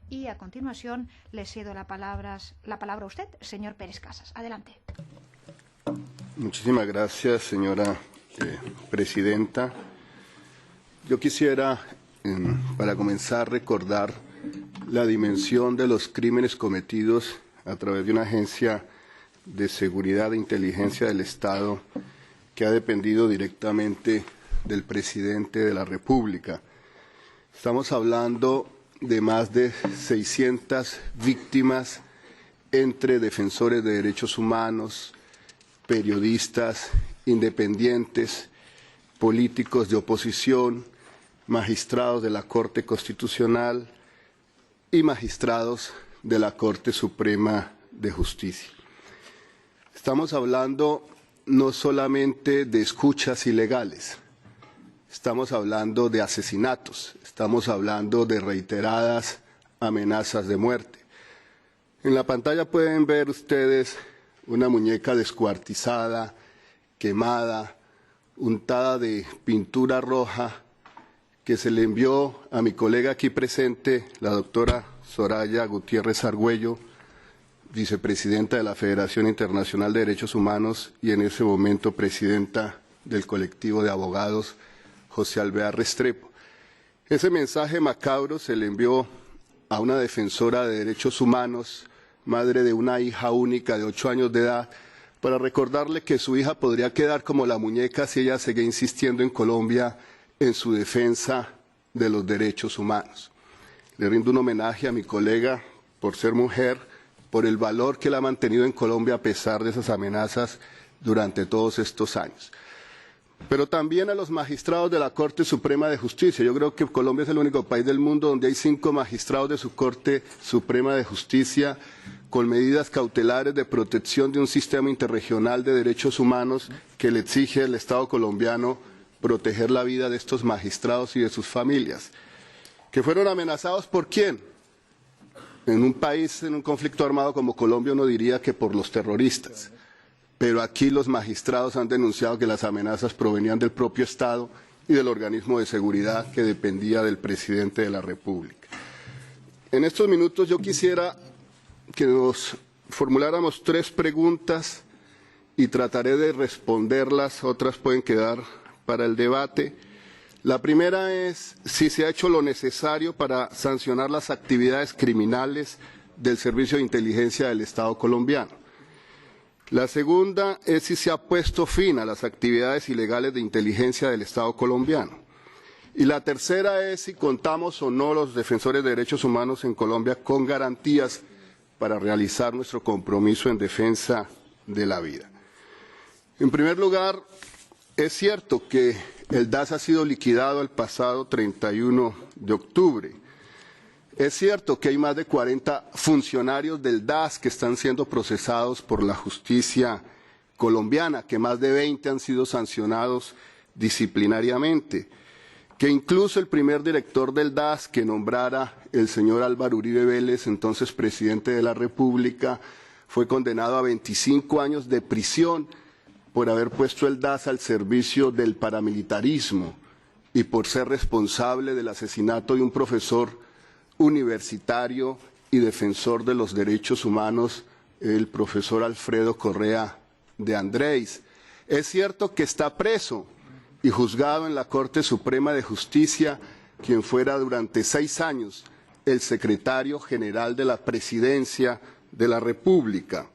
Y a continuación le cedo la palabra a usted, señor Pérez Casas. Adelante. Muchísimas gracias, señora presidenta. Yo quisiera, para comenzar, recordar la dimensión de los crímenes cometidos a través de una agencia de seguridad e inteligencia del Estado que ha dependido directamente del presidente de la República. Estamos hablando de más de 600 víctimas entre defensores de derechos humanos, periodistas independientes, políticos de oposición, magistrados de la Corte Constitucional y magistrados de la Corte Suprema de Justicia. Estamos hablando no solamente de escuchas ilegales, estamos hablando de asesinatos, estamos hablando de reiteradas amenazas de muerte. En la pantalla pueden ver ustedes una muñeca descuartizada, quemada, untada de pintura roja, que se le envió a mi colega aquí presente, la doctora Soraya Gutiérrez Argüello, vicepresidenta de la Federación Internacional de Derechos Humanos y en ese momento presidenta del colectivo de abogados José Alvear Restrepo. Ese mensaje macabro se le envió a una defensora de derechos humanos, madre de una hija única de 8 años de edad, para recordarle que su hija podría quedar como la muñeca si ella seguía insistiendo en Colombia en su defensa de los derechos humanos. Le rindo un homenaje a mi colega por ser mujer, por el valor que la ha mantenido en Colombia a pesar de esas amenazas durante todos estos años. Pero también a los magistrados de la Corte Suprema de Justicia. Yo creo que Colombia es el único país del mundo donde hay 5 magistrados de su Corte Suprema de Justicia con medidas cautelares de protección de un sistema interregional de derechos humanos que le exige al Estado colombiano proteger la vida de estos magistrados y de sus familias. ¿Que fueron amenazados por quién? En un país, en un conflicto armado como Colombia, uno diría que por los terroristas. Pero aquí los magistrados han denunciado que las amenazas provenían del propio Estado y del organismo de seguridad que dependía del presidente de la República. En estos minutos yo quisiera que nos formuláramos 3 preguntas y trataré de responderlas, otras pueden quedar para el debate. La primera es si se ha hecho lo necesario para sancionar las actividades criminales del Servicio de Inteligencia del Estado colombiano. La segunda es si se ha puesto fin a las actividades ilegales de inteligencia del Estado colombiano. Y la tercera es si contamos o no los defensores de derechos humanos en Colombia con garantías para realizar nuestro compromiso en defensa de la vida. En primer lugar, es cierto que el DAS ha sido liquidado el pasado 31 de octubre. Es cierto que hay más de 40 funcionarios del DAS que están siendo procesados por la justicia colombiana, que más de 20 han sido sancionados disciplinariamente, que incluso el primer director del DAS que nombrara el señor Álvaro Uribe Vélez, entonces presidente de la República, fue condenado a 25 años de prisión por haber puesto el DAS al servicio del paramilitarismo y por ser responsable del asesinato de un profesor universitario y defensor de los derechos humanos, el profesor Alfredo Correa de Andrés. Es cierto que está preso y juzgado en la Corte Suprema de Justicia, quien fuera durante 6 años el secretario general de la Presidencia de la República.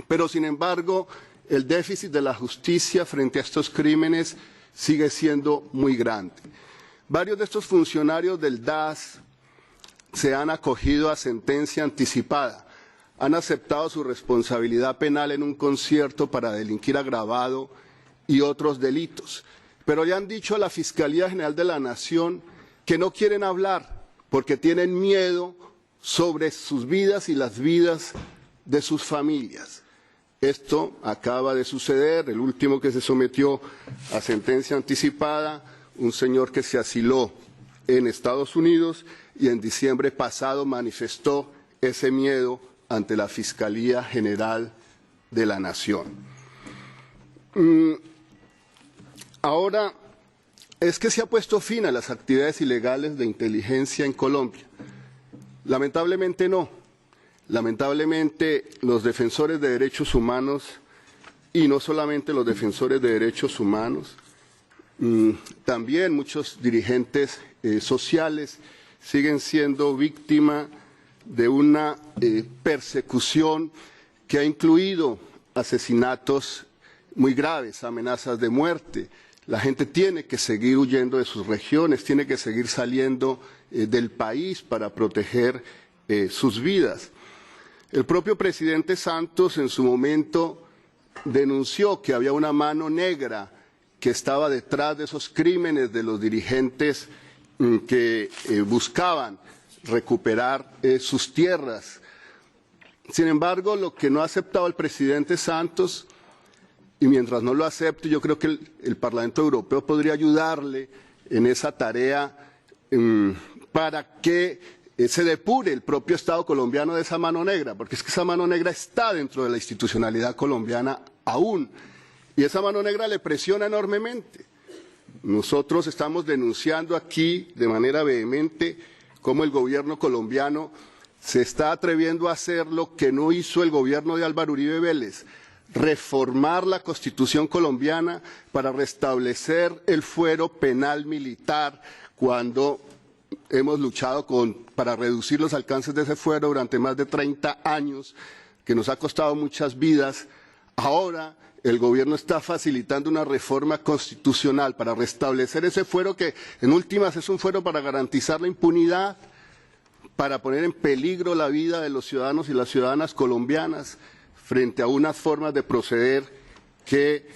Pero, sin embargo, el déficit de la justicia frente a estos crímenes sigue siendo muy grande. Varios de estos funcionarios del DAS se han acogido a sentencia anticipada, han aceptado su responsabilidad penal en un concierto para delinquir agravado y otros delitos, pero le han dicho a la Fiscalía General de la Nación que no quieren hablar porque tienen miedo sobre sus vidas y las vidas de sus familias. Esto acaba de suceder, el último que se sometió a sentencia anticipada, un señor que se asiló en Estados Unidos y en diciembre pasado manifestó ese miedo ante la Fiscalía General de la Nación. Ahora, es que se ha puesto fin a las actividades ilegales de inteligencia en Colombia. Lamentablemente no. Lamentablemente los defensores de derechos humanos, y no solamente los defensores de derechos humanos, también muchos dirigentes sociales siguen siendo víctimas de una persecución que ha incluido asesinatos muy graves, amenazas de muerte. La gente tiene que seguir huyendo de sus regiones, tiene que seguir saliendo del país para proteger sus vidas. El propio presidente Santos en su momento denunció que había una mano negra que estaba detrás de esos crímenes de los dirigentes que buscaban recuperar sus tierras. Sin embargo, lo que no ha aceptado el presidente Santos, y mientras no lo acepte, yo creo que el Parlamento Europeo podría ayudarle en esa tarea para que se depure el propio Estado colombiano de esa mano negra, porque es que esa mano negra está dentro de la institucionalidad colombiana aún, y esa mano negra le presiona enormemente. Nosotros estamos denunciando aquí de manera vehemente cómo el gobierno colombiano se está atreviendo a hacer lo que no hizo el gobierno de Álvaro Uribe Vélez: reformar la Constitución colombiana para restablecer el fuero penal militar, cuando hemos luchado para reducir los alcances de ese fuero durante más de 30 años, que nos ha costado muchas vidas. Ahora el gobierno está facilitando una reforma constitucional para restablecer ese fuero, que en últimas es un fuero para garantizar la impunidad, para poner en peligro la vida de los ciudadanos y las ciudadanas colombianas frente a unas formas de proceder que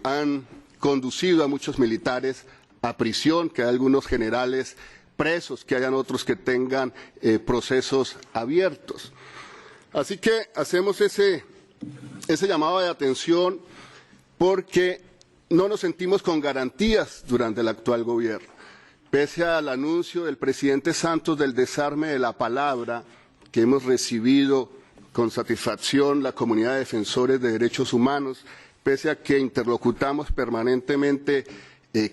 han conducido a muchos militares a prisión, que hay algunos generales presos, que hayan otros que tengan procesos abiertos. Así que hacemos ese llamado de atención, porque no nos sentimos con garantías durante el actual gobierno. Pese al anuncio del presidente Santos del desarme de la palabra, que hemos recibido con satisfacción la comunidad de defensores de derechos humanos, pese a que interlocutamos permanentemente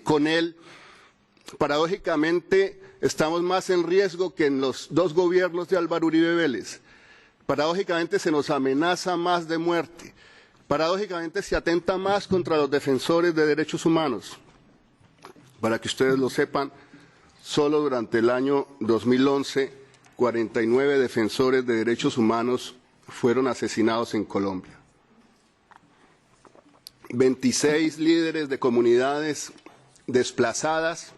con él, paradójicamente estamos más en riesgo que en los dos gobiernos de Álvaro Uribe Vélez. Paradójicamente se nos amenaza más de muerte. Paradójicamente se atenta más contra los defensores de derechos humanos. Para que ustedes lo sepan, solo durante el año 2011, 49 defensores de derechos humanos fueron asesinados en Colombia. 26 líderes de comunidades desplazadas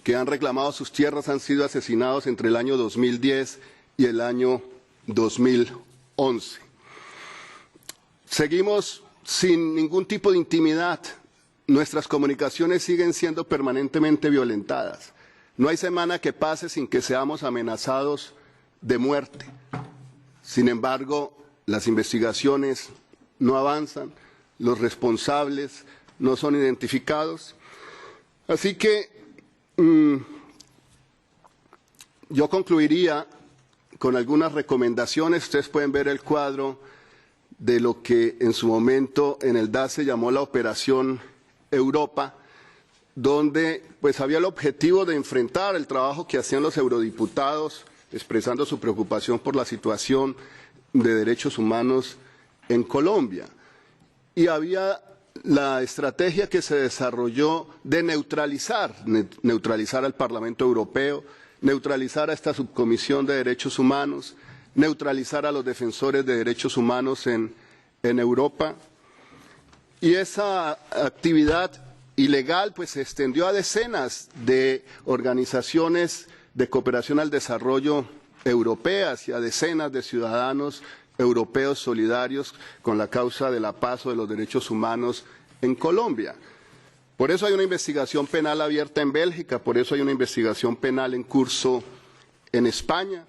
que han reclamado sus tierras han sido asesinados entre el año 2010 y el año 2011. Seguimos sin ningún tipo de intimidad. Nuestras comunicaciones siguen siendo permanentemente violentadas. No hay semana que pase sin que seamos amenazados de muerte. Sin embargo, las investigaciones no avanzan, los responsables no son identificados. Así que yo concluiría con algunas recomendaciones. Ustedes pueden ver el cuadro de lo que en su momento en el DAS se llamó la Operación Europa, donde pues había el objetivo de enfrentar el trabajo que hacían los eurodiputados, expresando su preocupación por la situación de derechos humanos en Colombia. Y había la estrategia que se desarrolló de neutralizar al Parlamento Europeo, neutralizar a esta subcomisión de derechos humanos, neutralizar a los defensores de derechos humanos en Europa. Y esa actividad ilegal pues se extendió a decenas de organizaciones de cooperación al desarrollo europeas y a decenas de ciudadanos europeos solidarios con la causa de la paz o de los derechos humanos en Colombia. Por eso hay una investigación penal abierta en Bélgica, por eso hay una investigación penal en curso en España.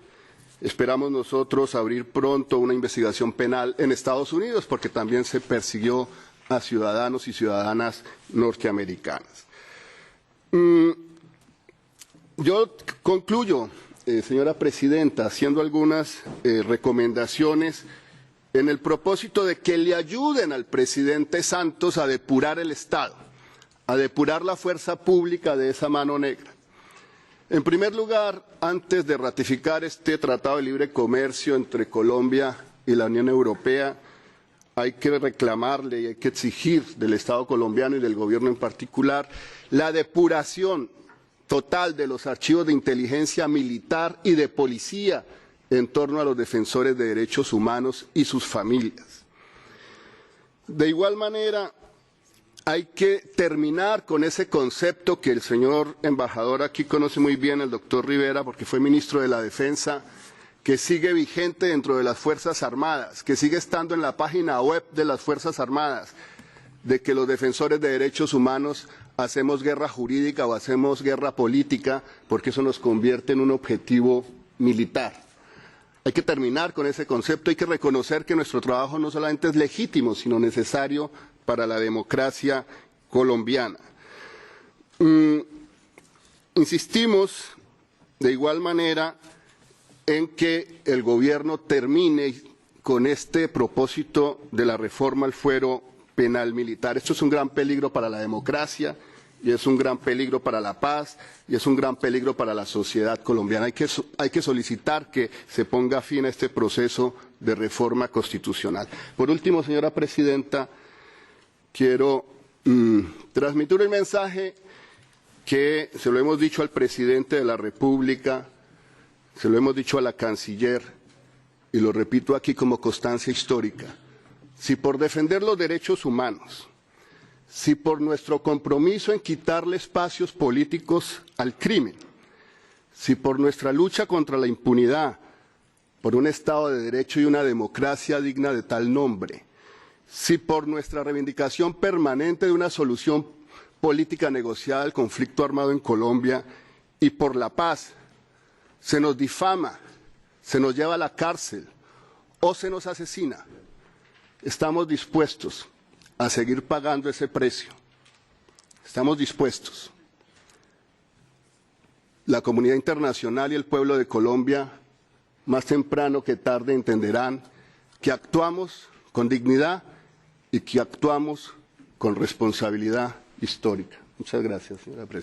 Esperamos nosotros abrir pronto una investigación penal en Estados Unidos, porque también se persiguió a ciudadanos y ciudadanas norteamericanas. Yo concluyo, señora presidenta, haciendo algunas recomendaciones en el propósito de que le ayuden al presidente Santos a depurar el Estado, a depurar la fuerza pública de esa mano negra. En primer lugar, antes de ratificar este Tratado de Libre Comercio entre Colombia y la Unión Europea, hay que reclamarle y hay que exigir del Estado colombiano y del gobierno en particular la depuración total de los archivos de inteligencia militar y de policía en torno a los defensores de derechos humanos y sus familias. De igual manera, hay que terminar con ese concepto que el señor embajador aquí conoce muy bien, el doctor Rivera, porque fue ministro de la Defensa, que sigue vigente dentro de las Fuerzas Armadas, que sigue estando en la página web de las Fuerzas Armadas, de que los defensores de derechos humanos hacemos guerra jurídica o hacemos guerra política, porque eso nos convierte en un objetivo militar. Hay que terminar con ese concepto, hay que reconocer que nuestro trabajo no solamente es legítimo, sino necesario para la democracia colombiana. Insistimos de igual manera en que el gobierno termine con este propósito de la reforma al fuero penal militar. Esto es un gran peligro para la democracia y es un gran peligro para la paz y es un gran peligro para la sociedad colombiana. Hay que solicitar que se ponga fin a este proceso de reforma constitucional. Por último, señora presidenta, quiero transmitir el mensaje que se lo hemos dicho al presidente de la República, se lo hemos dicho a la canciller y lo repito aquí como constancia histórica. Si por defender los derechos humanos, si por nuestro compromiso en quitarle espacios políticos al crimen, si por nuestra lucha contra la impunidad, por un Estado de Derecho y una democracia digna de tal nombre, si por nuestra reivindicación permanente de una solución política negociada al conflicto armado en Colombia y por la paz, se nos difama, se nos lleva a la cárcel o se nos asesina, estamos dispuestos a seguir pagando ese precio. Estamos dispuestos. La comunidad internacional y el pueblo de Colombia, más temprano que tarde, entenderán que actuamos con dignidad y que actuamos con responsabilidad histórica. Muchas gracias, señora presidenta.